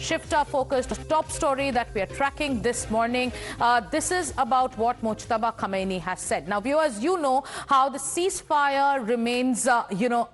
shift our focus to top story that we are tracking this morning. This is about what Mojtaba Khamenei has said. Now, viewers, you know how the ceasefire remains,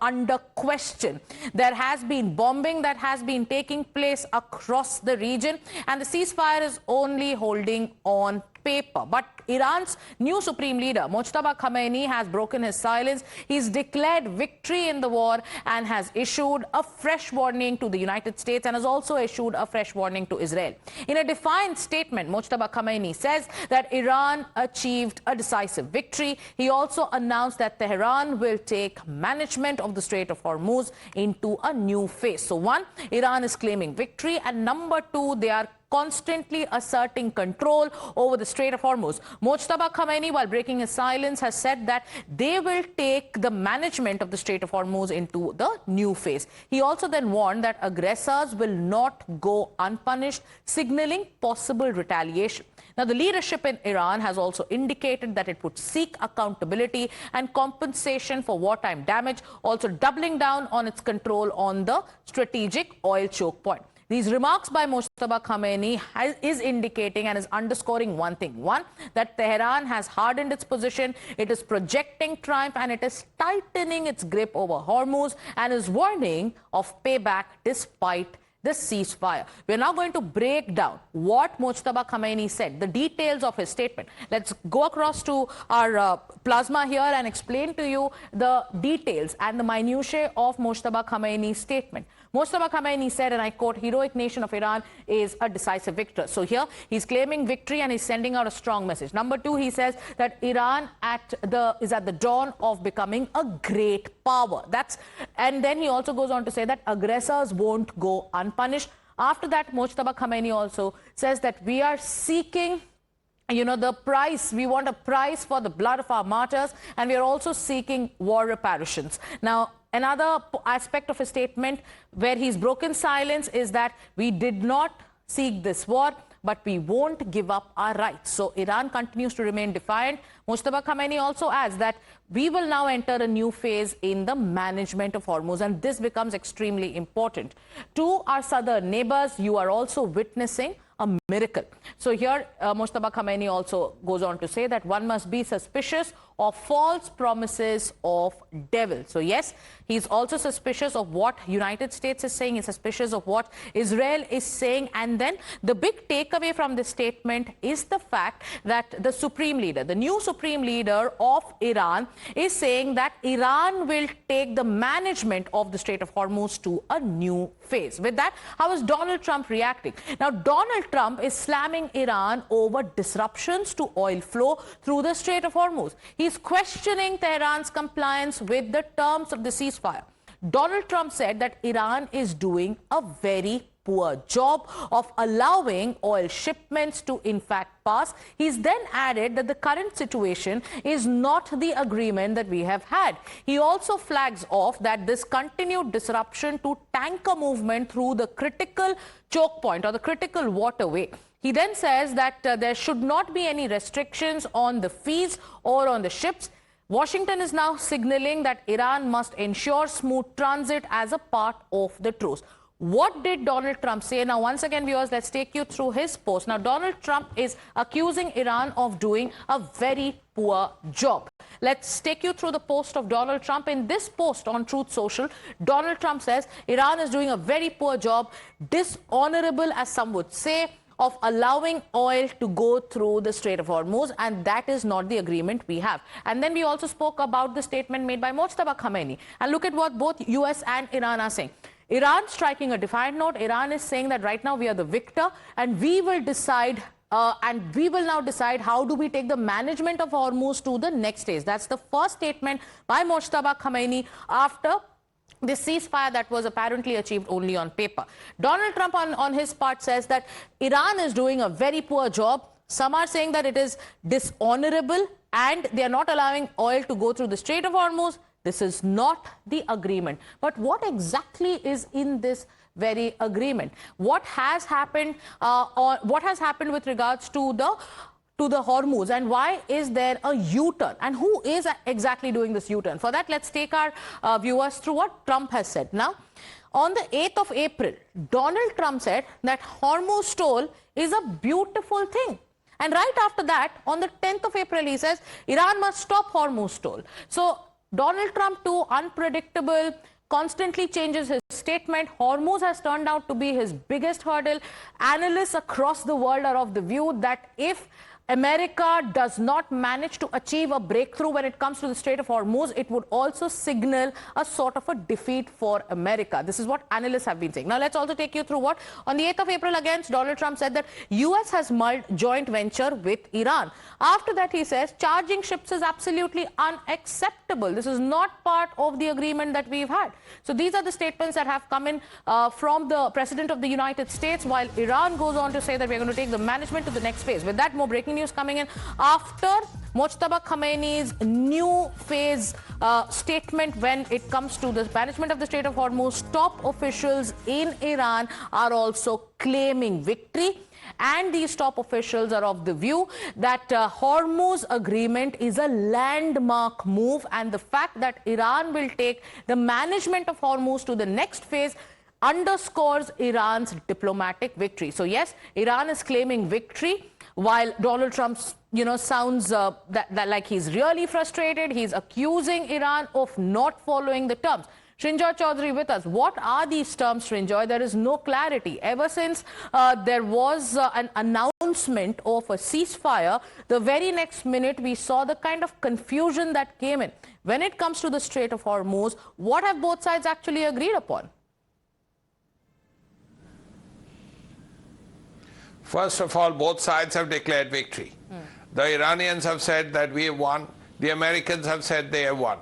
under question. There has been bombing that has been taking place across the region, and the ceasefire is only holding on paper. But Iran's new supreme leader, Mojtaba Khamenei, has broken his silence. He's declared victory in the war and has issued a fresh warning to the United States and has also issued a fresh warning to Israel. In a defiant statement, Mojtaba Khamenei says that Iran achieved a decisive victory. He also announced that Tehran will take management of the Strait of Hormuz into a new phase. So one, Iran is claiming victory, and number two, they are constantly asserting control over the Strait of Hormuz. Mojtaba Khamenei, while breaking his silence, has said that they will take the management of the Strait of Hormuz into the new phase. He also then warned that aggressors will not go unpunished, signaling possible retaliation. Now, the leadership in Iran has also indicated that it would seek accountability and compensation for wartime damage, also doubling down on its control on the strategic oil choke point. These remarks by Mojtaba Khamenei is indicating and is underscoring one thing. One, that Tehran has hardened its position, it is projecting triumph, and it is tightening its grip over Hormuz and is warning of payback despite the ceasefire. We are now going to break down what Mojtaba Khamenei said, the details of his statement. Let's go across to our plasma here and explain to you the details and the minutiae of Mojtaba Khamenei's statement. Mojtaba Khamenei said, and I quote, "Heroic nation of Iran is a decisive victor." So here he's claiming victory and he's sending out a strong message. Number two, he says that Iran is at the dawn of becoming a great power. And then he also goes on to say that aggressors won't go unpunished. After that, Mojtaba Khamenei also says that we are seeking the price. We want a price for the blood of our martyrs, and we are also seeking war reparations. Now, another aspect of his statement where he's broken silence is that we did not seek this war, but we won't give up our rights. So Iran continues to remain defiant. Mojtaba Khamenei also adds that we will now enter a new phase in the management of Hormuz, and this becomes extremely important. To our southern neighbors, you are also witnessing a miracle. So here, Mojtaba Khamenei also goes on to say that one must be suspicious of false promises of devil. So yes, he's also suspicious of what United States is saying. He's suspicious of what Israel is saying. And then the big takeaway from this statement is the fact that the supreme leader, the new supreme leader of Iran, is saying that Iran will take the management of the Strait of Hormuz to a new phase. With that, how is Donald Trump reacting? Now, Donald Trump is slamming Iran over disruptions to oil flow through the Strait of Hormuz. He's questioning Tehran's compliance with the terms of the ceasefire. Donald Trump said that Iran is doing a very poor job of allowing oil shipments to in fact pass. He's then added that the current situation is not the agreement that we have had. He also flags off that this continued disruption to tanker movement through the critical choke point or the critical waterway. He then says that there should not be any restrictions on the fees or on the ships. Washington is now signaling that Iran must ensure smooth transit as a part of the truce. What did Donald Trump say? Now, once again, viewers, let's take you through his post. Now, Donald Trump is accusing Iran of doing a very poor job. Let's take you through the post of Donald Trump. In this post on Truth Social, Donald Trump says Iran is doing a very poor job, dishonorable, as some would say, of allowing oil to go through the Strait of Hormuz, and that is not the agreement we have. And then we also spoke about the statement made by Mojtaba Khamenei. And look at what both US and Iran are saying. Iran striking a defiant note. Iran is saying that right now we are the victor, and we will decide now decide how do we take the management of Hormuz to the next stage. That's the first statement by Mojtaba Khamenei after the ceasefire that was apparently achieved only on paper. Donald Trump on his part says that Iran is doing a very poor job. Some are saying that it is dishonorable and they are not allowing oil to go through the Strait of Hormuz. This is not the agreement. But what exactly is in this very agreement? What has happened with regards to the Hormuz, and why is there a U-turn, and who is exactly doing this U-turn? For that, let's take our viewers through what Trump has said. Now, on the 8th of April, Donald Trump said that Hormuz toll is a beautiful thing. And right after that, on the 10th of April, he says Iran must stop Hormuz toll. So Donald Trump, too, unpredictable, constantly changes his statement. Hormuz has turned out to be his biggest hurdle. Analysts across the world are of the view that if America does not manage to achieve a breakthrough when it comes to the Strait of Hormuz, it would also signal a sort of a defeat for America. This is what analysts have been saying. Now, let's also take you through what on the 8th of April, again, Donald Trump said that US has mulled joint venture with Iran. After that, he says charging ships is absolutely unacceptable. This is not part of the agreement that we've had. So these are the statements that have come in from the President of the United States, while Iran goes on to say that we're going to take the management to the next phase. With that, more breaking news coming in after Mojtaba Khamenei's new phase statement when it comes to the management of the Strait of Hormuz. Top officials in Iran are also claiming victory, and these top officials are of the view that Hormuz agreement is a landmark move, and the fact that Iran will take the management of Hormuz to the next phase underscores Iran's diplomatic victory. So yes, Iran is claiming victory, while Donald Trump, sounds like he's really frustrated. He's accusing Iran of not following the terms. Srinjoy Chaudhary with us. What are these terms, Srinjoy? There is no clarity. Ever since there was an announcement of a ceasefire, the very next minute we saw the kind of confusion that came in. When it comes to the Strait of Hormuz, what have both sides actually agreed upon? First of all, both sides have declared victory. The Iranians have said that we have won. The Americans have said they have won.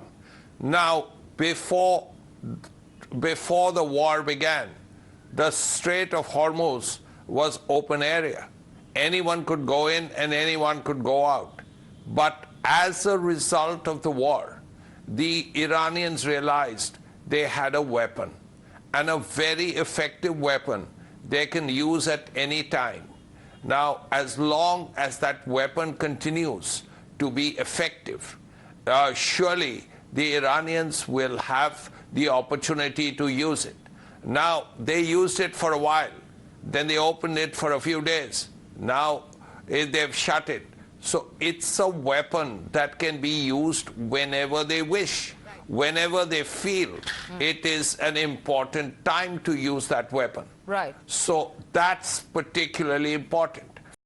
Now, before the war began, the Strait of Hormuz was open area. Anyone could go in and anyone could go out. But as a result of the war, the Iranians realized they had a weapon, and a very effective weapon they can use at any time. Now, as long as that weapon continues to be effective, surely the Iranians will have the opportunity to use it. Now, they used it for a while. Then they opened it for a few days. Now, they've shut it. So it's a weapon that can be used whenever they wish, whenever they feel it is an important time to use that weapon. Right. So that's particularly important.